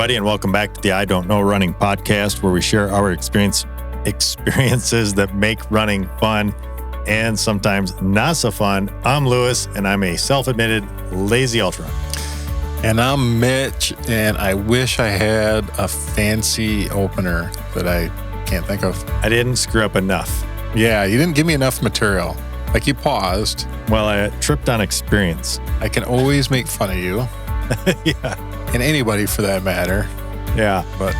everybody, and welcome back to the I Don't Know Running podcast, where we share our experiences that make running fun and sometimes not so fun. I'm Lewis, and I'm a self-admitted lazy ultrarunner. And I'm Mitch, and I wish I had a fancy opener that I can't think of. I didn't screw up enough. Yeah, you didn't give me enough material. Like, you paused. Well, I tripped on experience. I can always make fun of you. Yeah. And anybody for that matter. Yeah. But,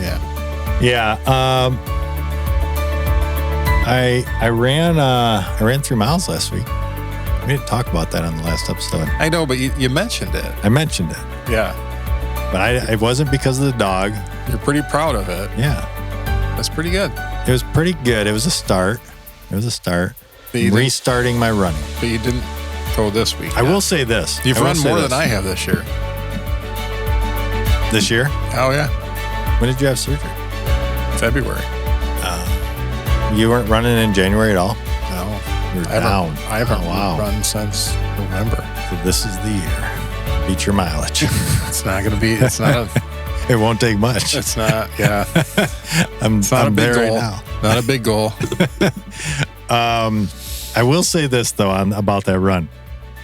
yeah. Yeah. I ran 3 miles last week. We didn't talk about that on the last episode. I know, but you mentioned it. I mentioned it. Yeah. But it wasn't because of the dog. You're pretty proud of it. Yeah. That's pretty good. It was pretty good. It was a start. Restarting my running. But you didn't go this week. I will say this. You've run more than I have this year. This year? Oh, yeah. When did you have surgery? February. You weren't running in January at all? No. You were down. I haven't run since November. So this is the year. Beat your mileage. It's not going to be, it's not a... It won't take much. It's not, yeah. It's not a big goal. Right now. Not a big goal. I will say this, though, about that run.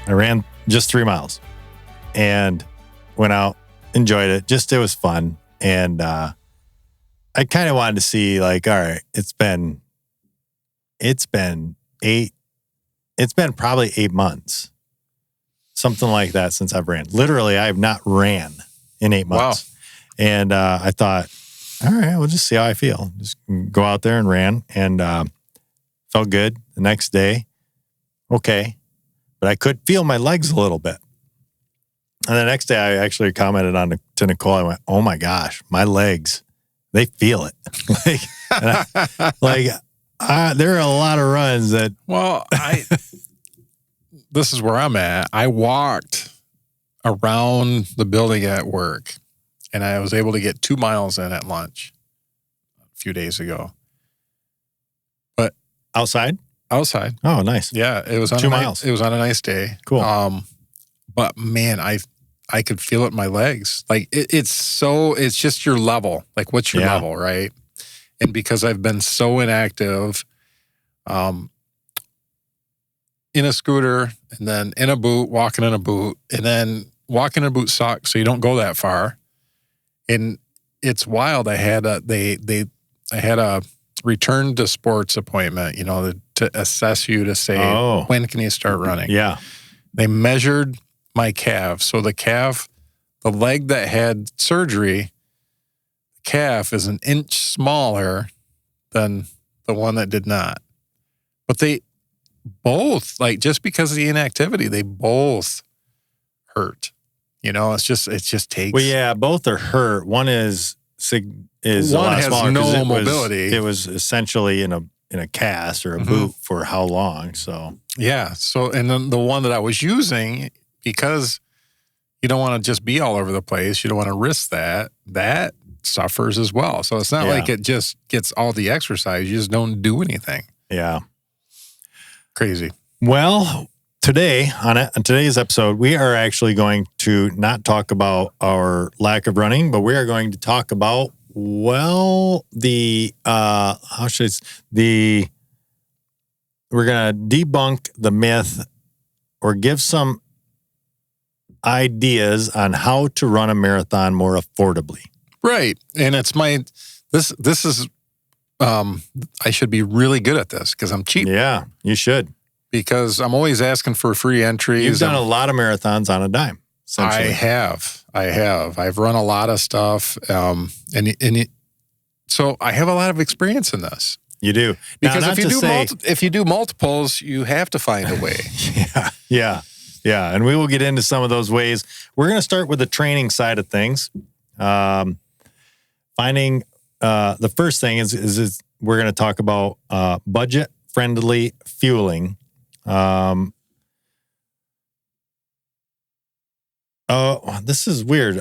I ran just 3 miles and went out, enjoyed it. It was fun. And I kind of wanted to see, like, all right, it's been probably 8 months, something like that, since I've ran. Literally, I have not ran in 8 months. Wow. And I thought, all right, we'll just see how I feel. Just go out there and ran, and felt good. The next day, okay. But I could feel my legs a little bit. And the next day, I actually commented to Nicole. I went, oh my gosh, my legs, they feel it. There are a lot of runs that... Well, this is where I'm at. I walked around the building at work, and I was able to get 2 miles in at lunch a few days ago. But outside? Outside. Oh, nice. Yeah, it was on 2 miles. It was on a nice day. Cool. But man, I could feel it in my legs. Like it's just your level. Like, what's your level, right? And because I've been so inactive, in a scooter, and then in a boot, walking in a boot, and then walking in a boot sucks, so you don't go that far. And it's wild. I had a return to sports appointment, to assess you, to say, when can you start running? Yeah. They measured my calf. So the leg that had surgery, the calf is an inch smaller than the one that did not. But they both, like, just because of the inactivity, they both hurt. It just takes. Well, yeah, both are hurt. One is one has smaller, no mobility. It was essentially in a cast or a boot for how long? So yeah. So, and then the one that I was using, because you don't want to just be all over the place, you don't want to risk that suffers as well. So it's not like it just gets all the exercise. You just don't do anything. Yeah. Crazy. Well, today, on today's episode, we are actually going to not talk about our lack of running, but we are going to talk about, we're going to debunk the myth or give some ideas on how to run a marathon more affordably. Right. And it's this is, I should be really good at this because I'm cheap. Yeah, you should. Because I'm always asking for free entries. You've done a lot of marathons on a dime. I have. I've run a lot of stuff. So I have a lot of experience in this. You do. Because if you do multiples, you have to find a way. Yeah. And we will get into some of those ways. We're going to start with the training side of things. Finding the first thing is we're going to talk about budget-friendly fueling. This is weird.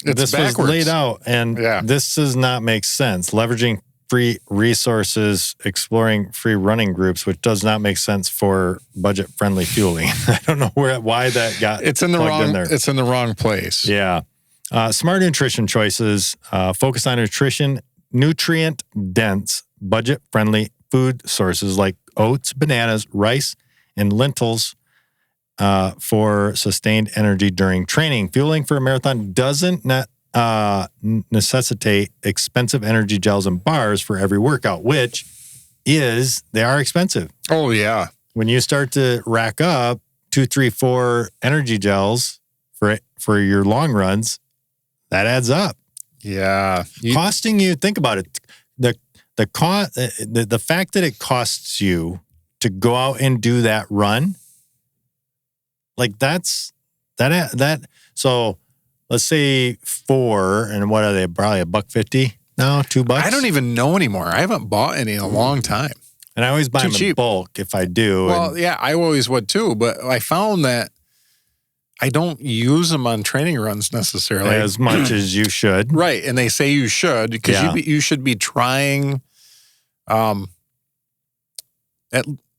This backwards. Was laid out, and this does not make sense. Leveraging free resources, exploring free running groups, which does not make sense for budget-friendly fueling. I don't know why that got it's in the wrong. It's in the wrong place. Yeah. Smart nutrition choices. Focus on nutrient-dense, budget-friendly food sources like oats, bananas, rice, and lentils for sustained energy during training. Fueling for a marathon doesn't necessitate expensive energy gels and bars for every workout, which is, they are expensive. Oh, yeah. When you start to rack up 2, 3, 4 energy gels for your long runs, that adds up. Yeah. Costing you, think about it. The fact that it costs you to go out and do that run, like that. So let's say 4, and what are they? Probably $1.50 now, $2. I don't even know anymore. I haven't bought any in a long time. And I always buy them in bulk if I do. Well, yeah, I always would too. But I found that I don't use them on training runs necessarily. As much as you should. Right. And they say you should, because you should be trying,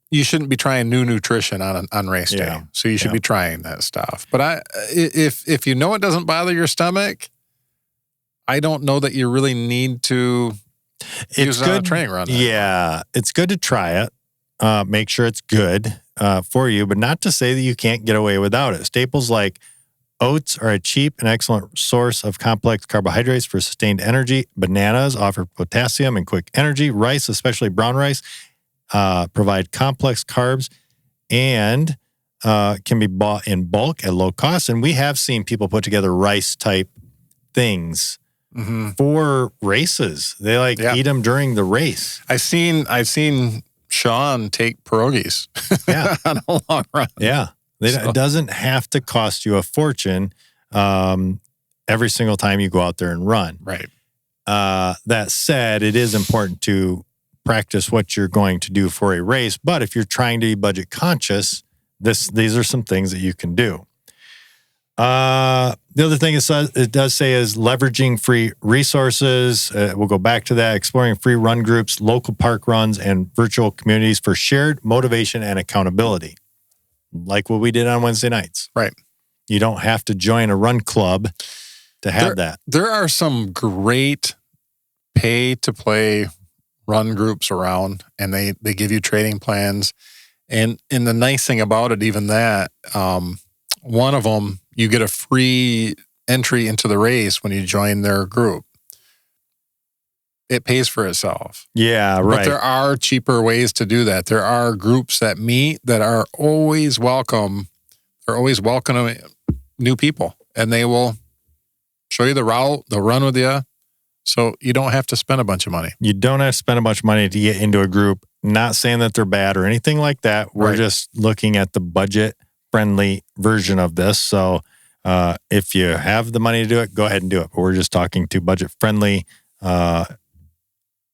you shouldn't be trying new nutrition on race day. So you should be trying that stuff. But if you know it doesn't bother your stomach, I don't know that you really need to use it on a training run. Yeah. It's good to try it. Make sure it's good for you, but not to say that you can't get away without it. Staples like oats are a cheap and excellent source of complex carbohydrates for sustained energy. Bananas offer potassium and quick energy. Rice, especially brown rice, provide complex carbs and can be bought in bulk at low cost. And we have seen people put together rice-type things for races. They eat them during the race. I've seen Sean take pierogies on a long run. Yeah. It doesn't have to cost you a fortune every single time you go out there and run. Right. That said, it is important to practice what you're going to do for a race. But if you're trying to be budget conscious, these are some things that you can do. The other thing it does say is leveraging free resources. We'll go back to that. Exploring free run groups, local park runs, and virtual communities for shared motivation and accountability. Like what we did on Wednesday nights. Right. You don't have to join a run club to have that. There are some great pay-to-play run groups around, and they give you training plans. And the nice thing about it, even that, one of them, you get a free entry into the race when you join their group. It pays for itself. Yeah, right. But there are cheaper ways to do that. There are groups that meet that are always welcome. They're always welcoming new people, and they will show you the route. They'll run with you. So you don't have to spend a bunch of money. You don't have to spend a bunch of money to get into a group. Not saying that they're bad or anything like that. We're just looking at the budget-friendly version of this. So if you have the money to do it, go ahead and do it. But we're just talking to budget-friendly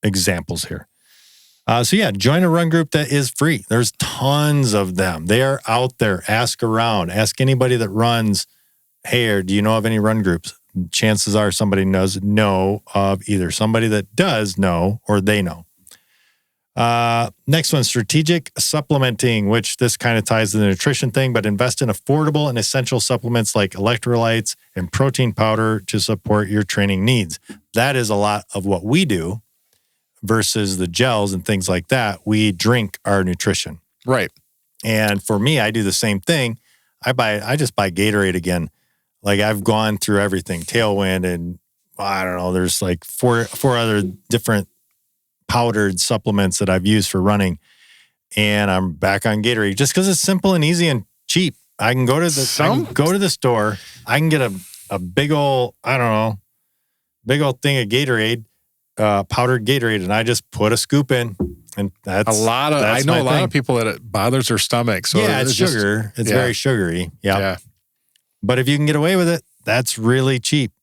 examples here. Join a run group that is free. There's tons of them. They are out there. Ask around. Ask anybody that runs, hey, do you know of any run groups? Chances are somebody knows of either somebody that does know or they know. Next one, strategic supplementing, which this kind of ties to the nutrition thing, but invest in affordable and essential supplements like electrolytes and protein powder to support your training needs. That is a lot of what we do versus the gels and things like that. We drink our nutrition. Right. And for me, I do the same thing. I just buy Gatorade again. Like I've gone through everything, Tailwind, and I don't know, there's like four other different powdered supplements that I've used for running. And I'm back on Gatorade just because it's simple and easy and cheap. I can go to the store. I can get a big old, big old thing of Gatorade, powdered Gatorade, and I just put a scoop in. And that's a lot of people that it bothers their stomach. So yeah, it's sugar. It's very sugary. Yep. Yeah. But if you can get away with it, that's really cheap.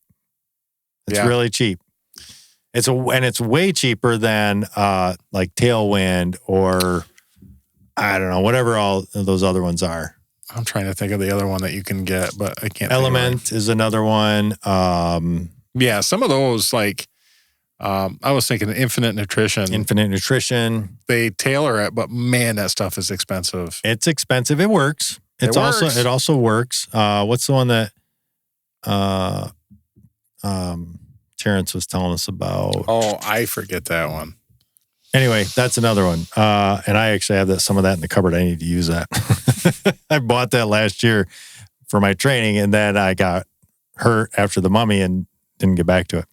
It's really cheap. It's way cheaper than like Tailwind or I don't know, whatever all of those other ones are. I'm trying to think of the other one that you can get, but I can't. Element is another one. Some of those I was thinking Infinite Nutrition. Infinite Nutrition. They tailor it, but man, that stuff is expensive. It's expensive. It works. It also works. What's the one that Terrence was telling us about. Oh, I forget that one. Anyway, that's another one. And I actually have some of that in the cupboard. I need to use that. I bought that last year for my training, and then I got hurt after the mummy and didn't get back to it.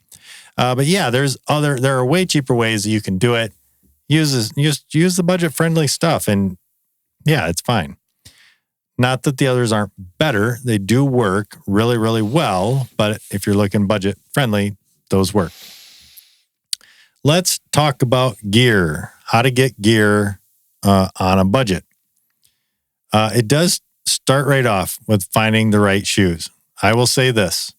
But yeah, there are way cheaper ways that you can do it. Use the budget-friendly stuff, and yeah, it's fine. Not that the others aren't better. They do work really, really well, but if you're looking budget-friendly, those work. Let's talk about gear, how to get gear on a budget. It does start right off with finding the right shoes. I will say this,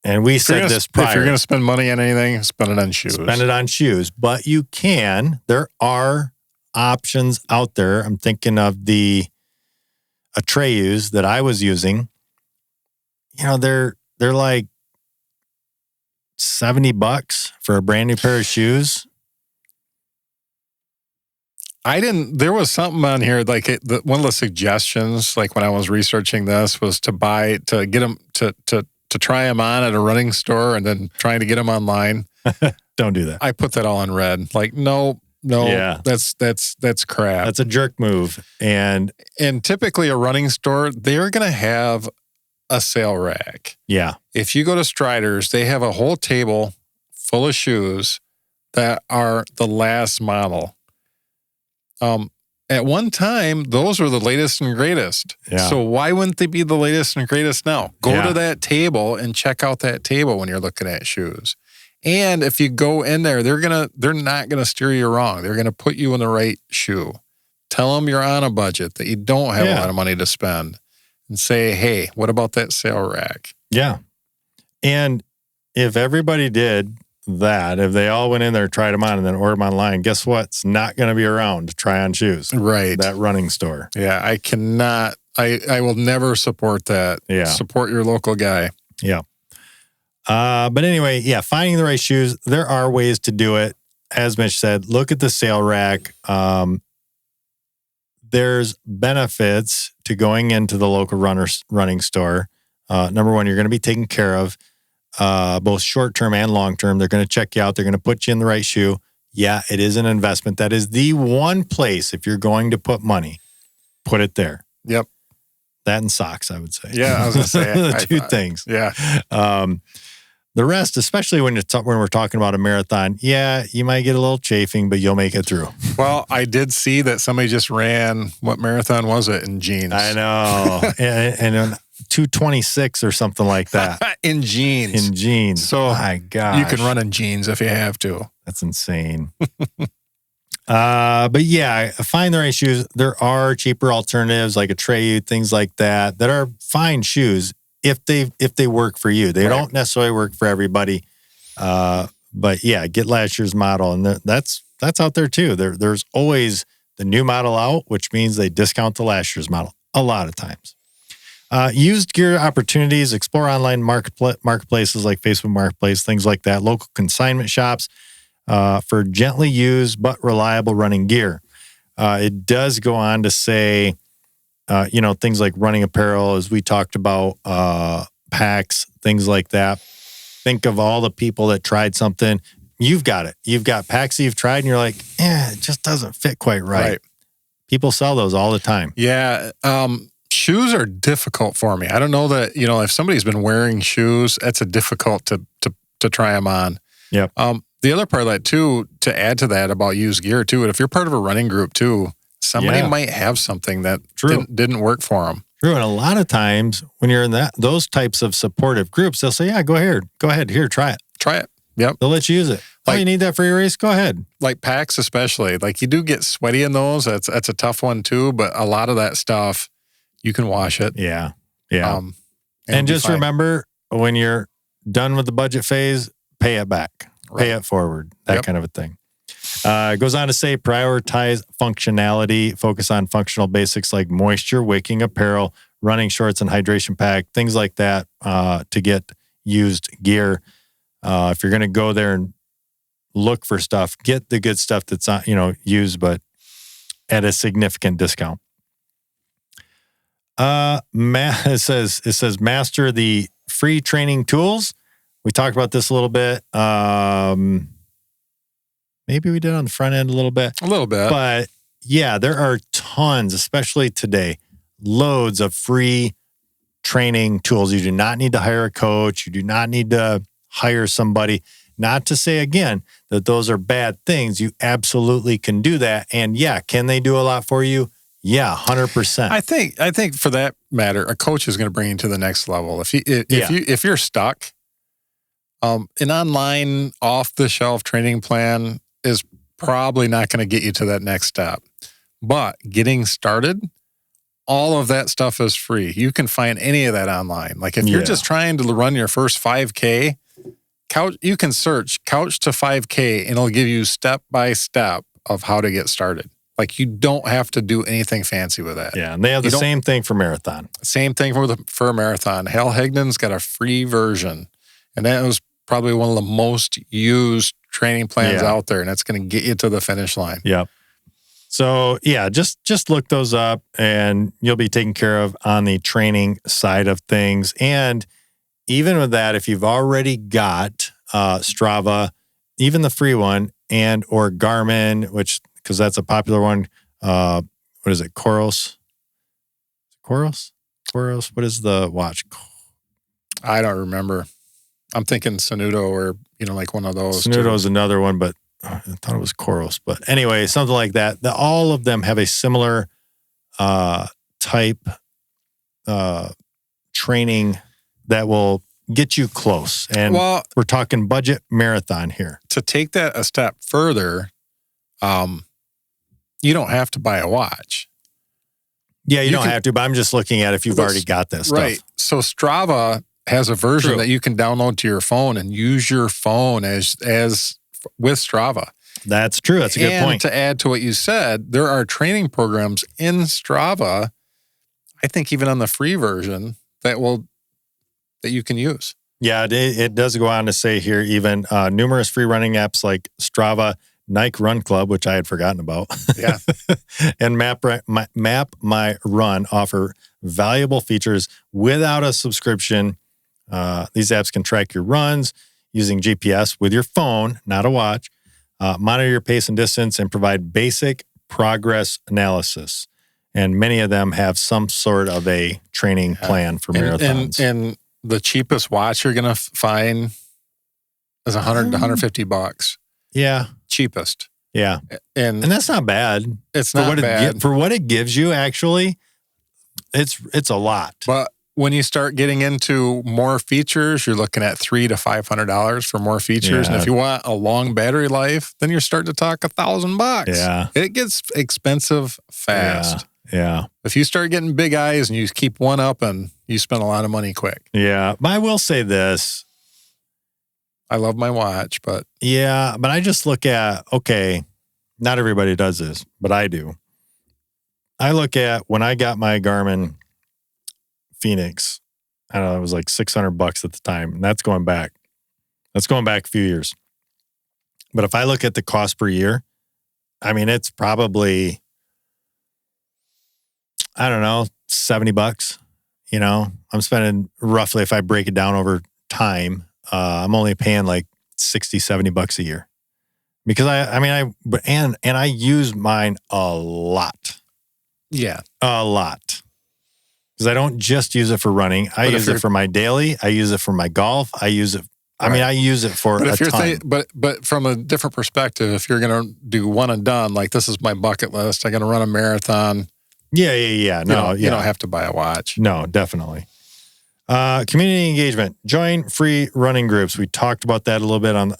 and we said this prior. If you're going to spend money on anything, spend it on shoes. Spend it on shoes, but there are options out there. I'm thinking of the Atreyus that I was using. They're like $70 for a brand new pair of shoes. There was something on here, like one of the suggestions, like when I was researching this, was to get them, to try them on at a running store and then trying to get them online. Don't do that. I put that all in red. Like, no, yeah. that's crap. That's a jerk move. And typically a running store, they're going to have a sale rack. Yeah. If you go to Strider's, they have a whole table full of shoes that are the last model. At one time, those were the latest and greatest. Yeah. So why wouldn't they be the latest and greatest now? Go to that table and check out that table when you're looking at shoes. And if you go in there, they're not gonna steer you wrong. They're gonna put you in the right shoe. Tell them you're on a budget, that you don't have a lot of money to spend, and say, hey, what about that sale rack? Yeah. And if everybody did that, if they all went in there, tried them on, and then ordered them online, guess what's not going to be around to try on shoes? Right. That running store. Yeah, I cannot, I will never support that. Yeah. Support your local guy. Yeah. But anyway, finding the right shoes, there are ways to do it. As Mitch said, look at the sale rack. There's benefits to going into the local running store. Number one, you're going to be taken care of, both short-term and long-term. They're going to check you out. They're going to put you in the right shoe. Yeah, it is an investment. That is the one place, if you're going to put money, put it there. Yep. That and socks, I would say. Yeah, I was going to say. The two things. Yeah. The rest, especially when we're talking about a marathon, you might get a little chafing, but you'll make it through. Well, I did see that somebody just ran, what marathon was it, in jeans? I know. and 226 or something like that. In jeans. So, my gosh. You can run in jeans if you have to. That's insane. But yeah, find the right shoes. There are cheaper alternatives like Atreyu, things like that are fine shoes if they work for you. They don't necessarily work for everybody. But yeah, get last year's model, and that's out there too. There's always the new model out, which means they discount the last year's model a lot of times. Used gear opportunities, explore online marketplaces like Facebook Marketplace, things like that, local consignment shops for gently used but reliable running gear. It does go on to say, things like running apparel, as we talked about, packs, things like that. Think of all the people that tried something. You've got it. You've got packs that you've tried, and you're like, it just doesn't fit quite right. People sell those all the time. Yeah. Shoes are difficult for me. I don't know that, if somebody's been wearing shoes, that's a difficult to try them on. Yep. The other part of that too, to add to that about used gear too, and if you're part of a running group too, somebody might have something that didn't work for them. True. And a lot of times when you're in those types of supportive groups, they'll say, go ahead, here, try it. Try it. Yep. They'll let you use it. You need that for your race? Go ahead. Like packs especially. Like you do get sweaty in those. That's a tough one too, but a lot of that stuff, you can wash it. Yeah. Yeah. And just remember, when you're done with the budget phase, pay it back. Pay it forward. That kind of a thing. It goes on to say, prioritize functionality, focus on functional basics like moisture wicking apparel, running shorts and hydration pack, things like that to get used gear. If you're going to go there and look for stuff, get the good stuff that's not, used, but at a significant discount. It says master the free training tools, We talked about this a little bit. Maybe we did on the front end a little bit. A little bit. But yeah, there are tons, especially today, loads of free training tools. You do not need to hire a coach. You do not need to hire somebody. Not to say, again, that those are bad things. You absolutely can do that. And yeah, can they do a lot for you? Yeah, 100%. I think for that matter, a coach is going to bring you to the next level. If you're stuck, an online off-the-shelf training plan is probably not going to get you to that next step. But getting started, all of that stuff is free. You can find any of that online. Like if you're just trying to run your first 5K, you can search Couch to 5K and it'll give you step by step of how to get started. Like you don't have to do anything fancy with that. Yeah, and they have the same thing for marathon. Same thing for a marathon. Hal Higdon's got a free version, and that was probably one of the most used training plans out there, and that's going to get you to the finish line. Yep. So yeah, just look those up, and you'll be taken care of on the training side of things. And even with that, if you've already got Strava, even the free one, and or Garmin, because that's a popular one. What is it? Coros? Coros? What is the watch? I don't remember. I'm thinking Sanudo or, like one of those. Sanudo is another one, but I thought it was Coros. But anyway, something like that. All of them have a similar type training that will get you close. And we're talking budget marathon here. To take that a step further, you don't have to buy a watch. Yeah, you don't have to, but I'm just looking at if you've already got this stuff. Right. So Strava has a version that you can download to your phone and use your phone as with Strava. That's true. That's a good point. And to add to what you said, there are training programs in Strava, I think even on the free version, that you can use. Yeah, it does go on to say here even numerous free running apps like Strava, Nike Run Club, which I had forgotten about, and Map My Run offer valuable features without a subscription. These apps can track your runs using GPS with your phone, not a watch, monitor your pace and distance, and provide basic progress analysis. And many of them have some sort of a training plan for marathons. And the cheapest watch you're going to find is $100 to $150. Yeah. Cheapest. Yeah. And that's not bad. It's not bad. For what it gives you, actually, it's a lot. But when you start getting into more features, you're looking at $300 to $500 for more features. Yeah. And if you want a long battery life, then you're starting to talk $1,000. Yeah. It gets expensive fast. Yeah. If you start getting big eyes and you keep one up, and you spend a lot of money quick. Yeah. But I will say this. I love my watch, but... Yeah, but I just look at, okay, not everybody does this, but I do. I look at when I got my Garmin Phoenix, I don't know, it was like $600 at the time, and that's going back a few years. But if I look at the cost per year, I mean, it's probably, I don't know, $70. I'm spending roughly, if I break it down over time, I'm only paying like $60, $70 a year because I use mine a lot. Yeah. A lot. Because I don't just use it for running. I use it for my daily. I use it for my golf. I use it. Right. I mean, I use it for a ton. But from a different perspective, if you're going to do one and done, like this is my bucket list, I'm going to run a marathon. Yeah. No, you don't have to buy a watch. No, definitely. Community engagement. Join free running groups. We talked about that a little bit on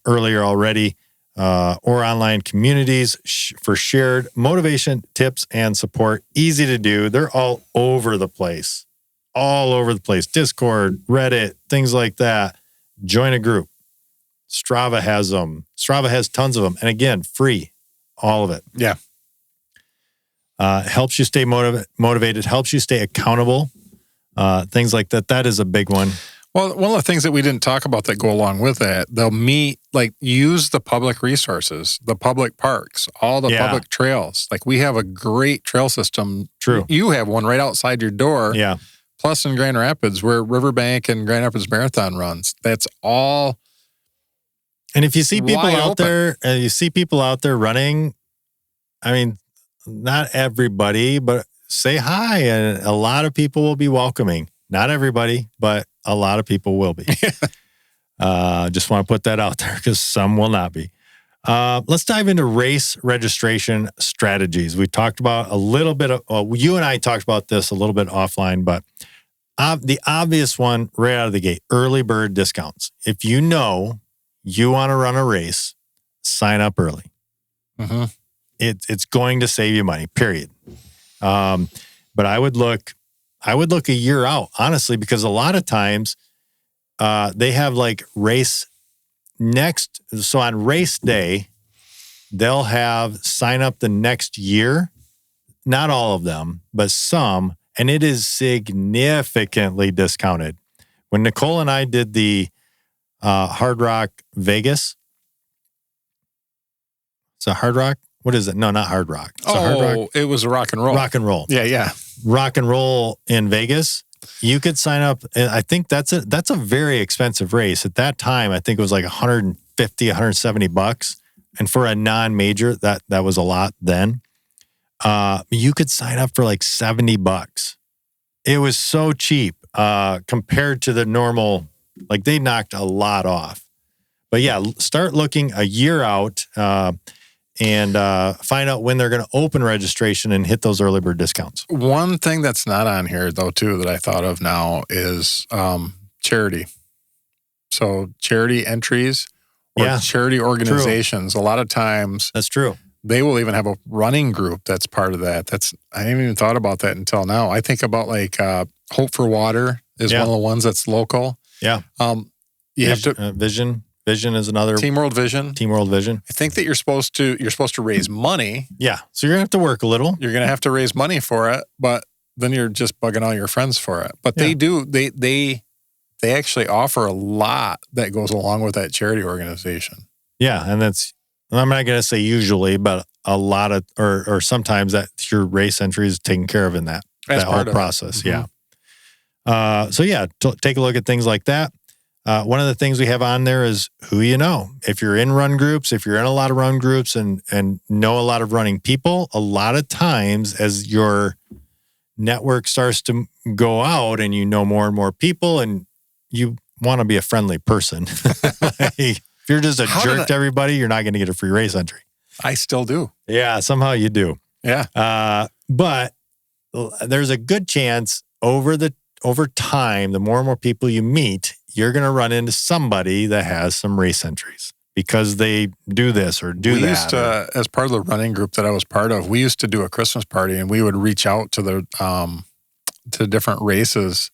earlier already. Or online communities for shared motivation, tips, and support. Easy to do. They're all over the place. All over the place. Discord, Reddit, things like that. Join a group. Strava has them. Strava has tons of them. And again, free. All of it. Yeah. Helps you stay motivated. Helps you stay accountable. Things like that. That is a big one. Well, one of the things that we didn't talk about that go along with that, they'll use the public resources, the public parks, all the public trails. Like we have a great trail system. True. You have one right outside your door. Yeah. Plus in Grand Rapids, where Riverbank and Grand Rapids Marathon runs, that's all. And if you see people wide out open. there, and you see people out there running, I mean, not everybody, but say hi, and a lot of people will be welcoming. Not everybody, but a lot of people will be. Just want to put that out there because some will not be. Let's dive into race registration strategies. We talked about a little bit of, you and I talked about this a little bit offline, but the obvious one right out of the gate, early bird discounts. If you know you want to run a race, sign up early. Mm-hmm. It's going to save you money, period. But I would look a year out, honestly, because a lot of times they have like race next. So on race day, they'll have sign up the next year. Not all of them, but some, and it is significantly discounted. When Nicole and I did the Hard Rock Vegas, it's a Hard Rock. What is it? No, not Hard Rock. It's a Hard Rock. It was a rock and roll. Rock and roll. Yeah. Rock and roll in Vegas. You could sign up, and I think that's a very expensive race. At that time, I think it was like $150, $170. And for a non-major, that was a lot then. You could sign up for like $70. It was so cheap compared to the normal, like they knocked a lot off. But yeah, start looking a year out and find out when they're going to open registration and hit those early bird discounts. One thing that's not on here, though, too, that I thought of now is charity. So charity entries or charity organizations, true. A lot of times that's true. They will even have a running group that's part of that. I haven't even thought about that until now. I think about like Hope for Water is one of the ones that's local. Yeah. You have to Vision is another. Team World Vision. I think that you're supposed to raise money. Yeah. So you're gonna have to work a little. You're gonna have to raise money for it, but then you're just bugging all your friends for it. But they do. They actually offer a lot that goes along with that charity organization. Yeah, and I'm not going to say usually, but a lot of, or sometimes that your race entry is taken care of in that whole process. Mm-hmm. Yeah. So yeah, take a look at things like that. One of the things we have on there is who you know. If you're in run groups, if you're in a lot of run groups and know a lot of running people, a lot of times as your network starts to go out and you know more and more people and you want to be a friendly person. If you're just a jerk to everybody, you're not going to get a free race entry. I still do. Yeah, somehow you do. Yeah. But there's a good chance over time, the more and more people you meet, you're going to run into somebody that has some race entries because they do this or do that. We used to, as part of the running group that I was part of, we used to do a Christmas party and we would reach out to to different races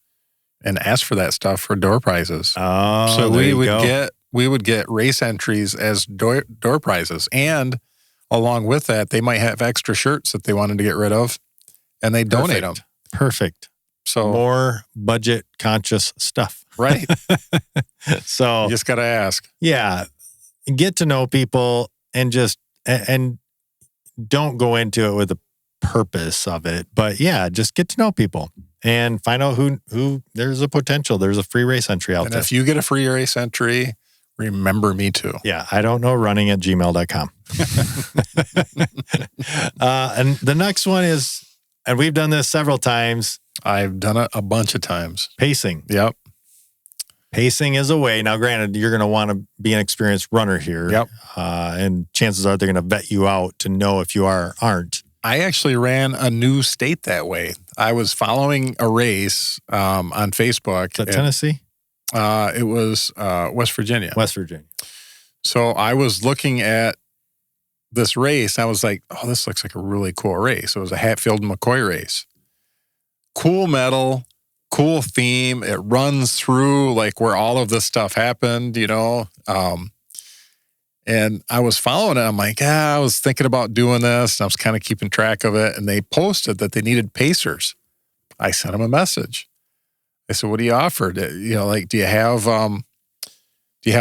and ask for that stuff for door prizes. Oh, so we would get race entries as door prizes. And along with that, they might have extra shirts that they wanted to get rid of and they donate them. Perfect. So more budget conscious stuff. Right. So you just got to ask. Yeah. Get to know people and don't go into it with the purpose of it. But yeah, just get to know people. And find out who there's a potential. There's a free race entry out there. And if you get a free race entry, remember me too. Yeah, I don't know running@gmail.com. And the next one is, and we've done this several times. I've done it a bunch of times. Pacing. Yep. Pacing is a way. Now, granted, you're going to want to be an experienced runner here. Yep. And chances are they're going to vet you out to know if you are or aren't. I actually ran a new state that way. I was following a race on Facebook. Is that Tennessee? It was West Virginia. West Virginia. So I was looking at this race. And I was like, oh, this looks like a really cool race. It was a Hatfield and McCoy race. Cool medal, cool theme. It runs through like where all of this stuff happened, you know. And I was following it. I'm like, I was thinking about doing this. And I was kind of keeping track of it. And they posted that they needed pacers. I sent them a message. I said, what do you offer? You know, like, do you have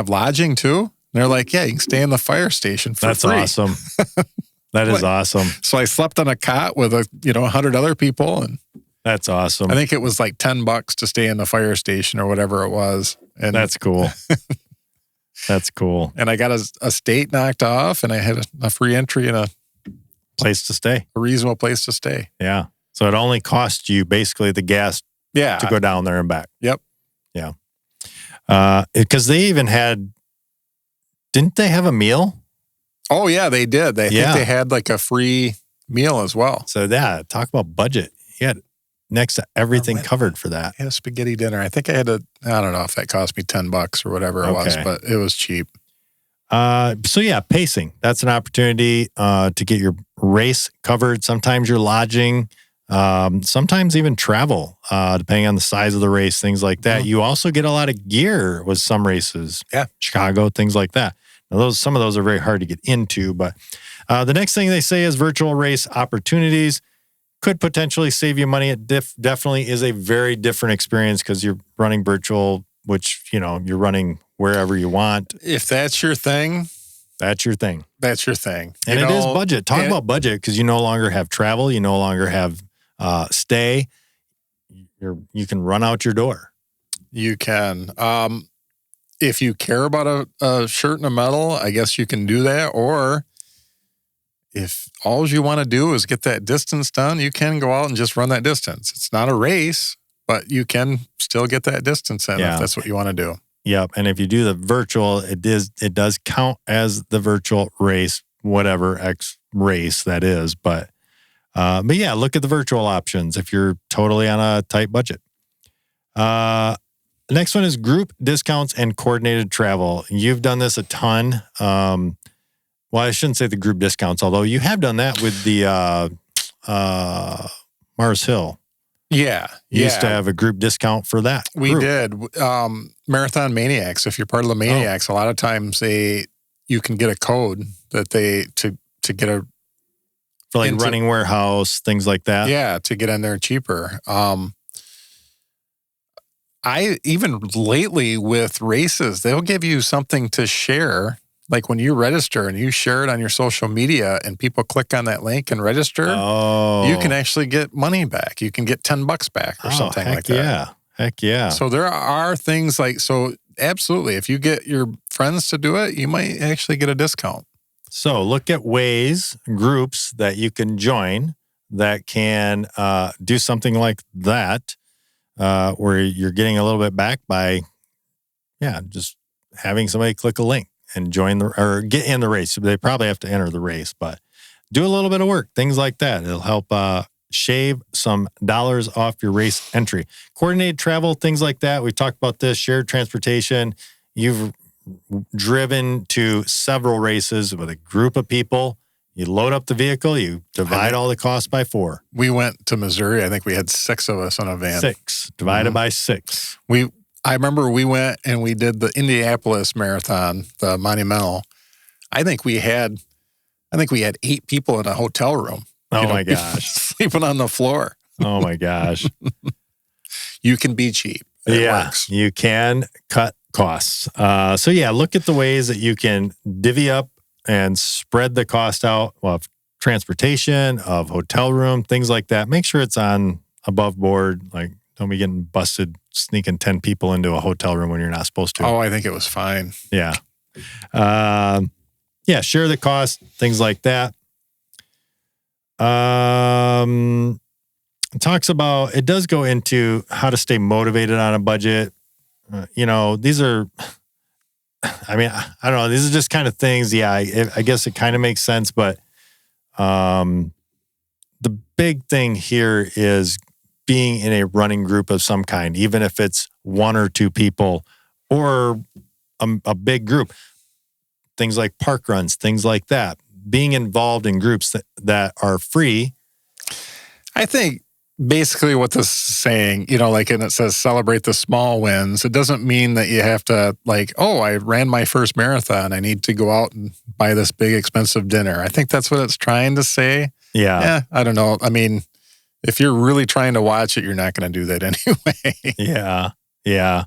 lodging too? And they're like, yeah, you can stay in the fire station for free. That's awesome. That is awesome. So I slept on a cot with 100 other people. And That's awesome. I think it was like $10 to stay in the fire station or whatever it was. And that's cool. That's cool. And I got a state knocked off, and I had a free entry and a place to stay, a reasonable place to stay. Yeah. So it only cost you basically the gas to go down there and back. Yep. Yeah. Because they even didn't they have a meal? Oh, yeah, they did. I think they had like a free meal as well. So talk about budget. You had next to everything covered for that. I had a spaghetti dinner. I think I don't know if that cost me $10 or whatever it was, but it was cheap. So yeah, pacing. That's an opportunity to get your race covered. Sometimes your lodging, sometimes even travel, depending on the size of the race, things like that. Mm-hmm. You also get a lot of gear with some races. Yeah. Chicago, things like that. Now some of those are very hard to get into, but the next thing they say is virtual race opportunities could potentially save you money. It definitely is a very different experience because you're running virtual, which, you're running wherever you want. If that's your thing, that's your thing. That's your thing. And it is budget. Talk about budget, because you no longer have travel. You no longer have stay. You can run out your door. You can. If you care about a shirt and a medal, I guess you can do that. Or if all you want to do is get that distance done, you can go out and just run that distance. It's not a race, but you can still get that distance in if that's what you want to do. Yep. And if you do the virtual, it does count as the virtual race, whatever X race that is. But yeah, look at the virtual options if you're totally on a tight budget. The next one is group discounts and coordinated travel. You've done this a ton. Well, I shouldn't say the group discounts, although you have done that with the Mars Hill. Yeah. You used to have a group discount for that. We did. Marathon Maniacs. If you're part of the Maniacs, a lot of times you can get a code that to get a for like running warehouse, things like that. Yeah, to get in there cheaper. I even lately with races, they'll give you something to share. Like when you register and you share it on your social media and people click on that link and register, you can actually get money back. You can get $10 back or something like that. Yeah. Heck yeah. So there are things absolutely. If you get your friends to do it, you might actually get a discount. So look at groups that you can join that can do something like that, where you're getting a little bit back by, just having somebody click a link and or get in the race. They probably have to enter the race, but do a little bit of work, things like that. It'll help shave some dollars off your race entry. Coordinated travel, things like that. We've talked about this, shared transportation. You've driven to several races with a group of people. You load up the vehicle, you divide all the costs by 4. We went to Missouri. I think we had 6 of us on a van. 6 divided by 6. I remember we went and we did the Indianapolis Marathon, the Monumental. I think we had 8 people in a hotel room. Oh my gosh. Sleeping on the floor. Oh my gosh. You can be cheap. It works. You can cut costs. So yeah, look at the ways that you can divvy up and spread the cost out of transportation, of hotel room, things like that. Make sure it's on above board. Like, don't be getting busted sneaking 10 people into a hotel room when you're not supposed to. Oh, I think it was fine. Yeah. Share the cost, things like that. It does go into how to stay motivated on a budget. These are, I don't know. These are just kind of things. Yeah, I guess it kind of makes sense, but the big thing here is being in a running group of some kind, even if it's 1 or 2 people or a big group. Things like park runs, things like that. Being involved in groups that are free. I think basically what this is saying, and it says celebrate the small wins. It doesn't mean that you have to I ran my first marathon. I need to go out and buy this big expensive dinner. I think that's what it's trying to say. Yeah. I don't know. I mean, if you're really trying to watch it, you're not going to do that anyway. Yeah.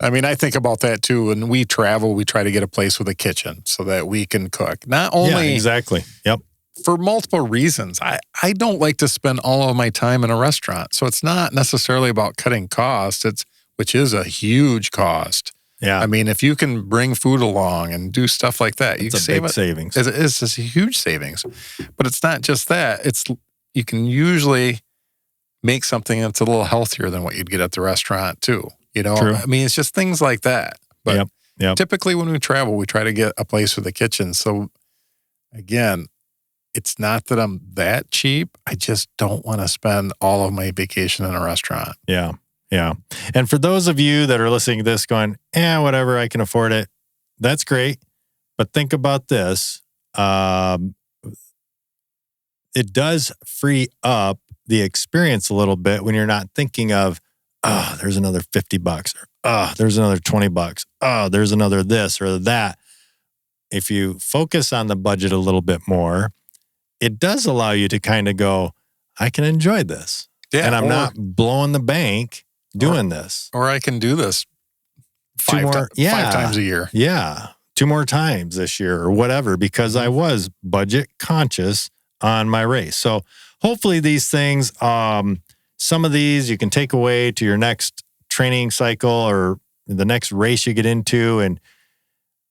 I mean, I think about that too. When we travel, we try to get a place with a kitchen so that we can cook. Not only exactly. Yep. for multiple reasons. I don't like to spend all of my time in a restaurant. So it's not necessarily about cutting costs, which is a huge cost. Yeah. I mean, if you can bring food along and do stuff like that, you can save big savings. It's a huge savings. But it's not just that. You can usually make something that's a little healthier than what you'd get at the restaurant too. True. I mean, it's just things like that. But Yep. typically when we travel, we try to get a place with a kitchen. So again, it's not that I'm that cheap. I just don't want to spend all of my vacation in a restaurant. Yeah. Yeah. And for those of you that are listening to this going, whatever, I can afford it. That's great. But think about this. It does free up the experience a little bit when you're not thinking of, there's another $50 or, there's another $20. There's another this or that. If you focus on the budget a little bit more, it does allow you to kind of go, I can enjoy this. Yeah, and I'm not blowing the bank doing this. Or I can do this five times a year. Yeah. 2 more times this year or whatever, because I was budget conscious on my race. So hopefully these things, some of these you can take away to your next training cycle or the next race you get into. And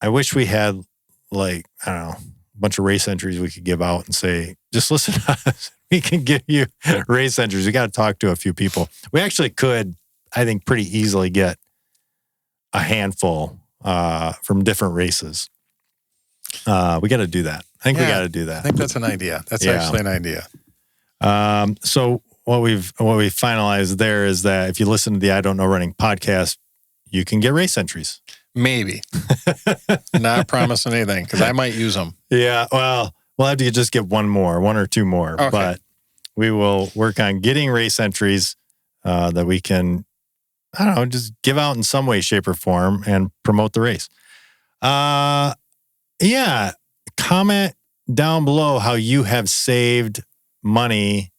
I wish we had a bunch of race entries we could give out and say, just listen to us. We can give you race entries. We got to talk to a few people. We actually could, I think, pretty easily get a handful from different races. We got to do that. I think we got to do that. I think that's an idea. That's actually an idea. So what we've finalized there is that if you listen to the I Don't Know Running podcast, you can get race entries. Maybe. Not promising anything because I might use them. Yeah. Well, we'll have to just get one or 2 more. Okay. But we will work on getting race entries that we can, just give out in some way, shape, or form and promote the race. Comment down below how you have saved money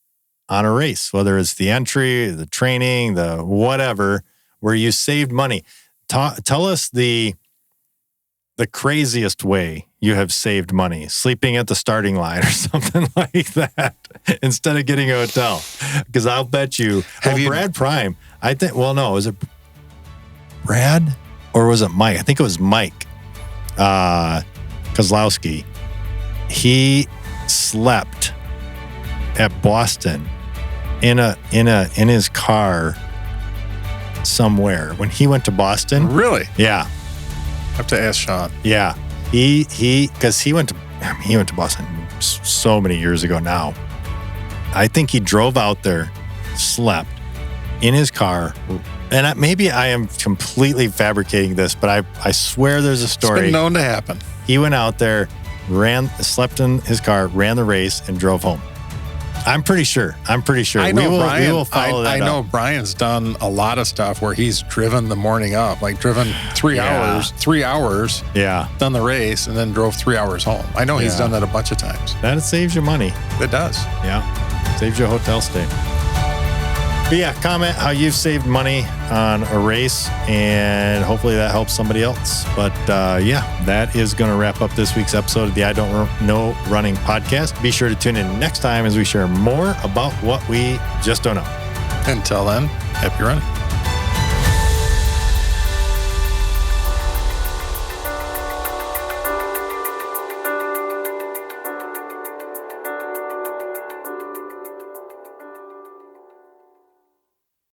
on a race, whether it's the entry, the training, the whatever, where you saved money. Tell us the craziest way you have saved money, sleeping at the starting line or something like that, instead of getting a hotel. Because I'll bet you, Brad Prime, I think, was it Brad or was it Mike? I think it was Mike Kozlowski. He slept at Boston in his car somewhere when he went to Boston. Really? Yeah. I have to ask Sean. Yeah. Because he went to Boston so many years ago now. I think he drove out there, slept in his car, and maybe I am completely fabricating this, but I swear there's a story. It's been known to happen. He went out there, slept in his car, ran the race, and drove home. I'm pretty sure. I know we will follow that I know up. Brian's done a lot of stuff where he's driven the morning up, like driven 3 hours, done the race, and then drove 3 hours home. I know he's done that a bunch of times. That saves you money. It does. Yeah. Saves you a hotel stay. But comment how you've saved money on a race, and hopefully that helps somebody else. But that is going to wrap up this week's episode of the I Don't Know Running podcast. Be sure to tune in next time as we share more about what we just don't know. Until then, happy running.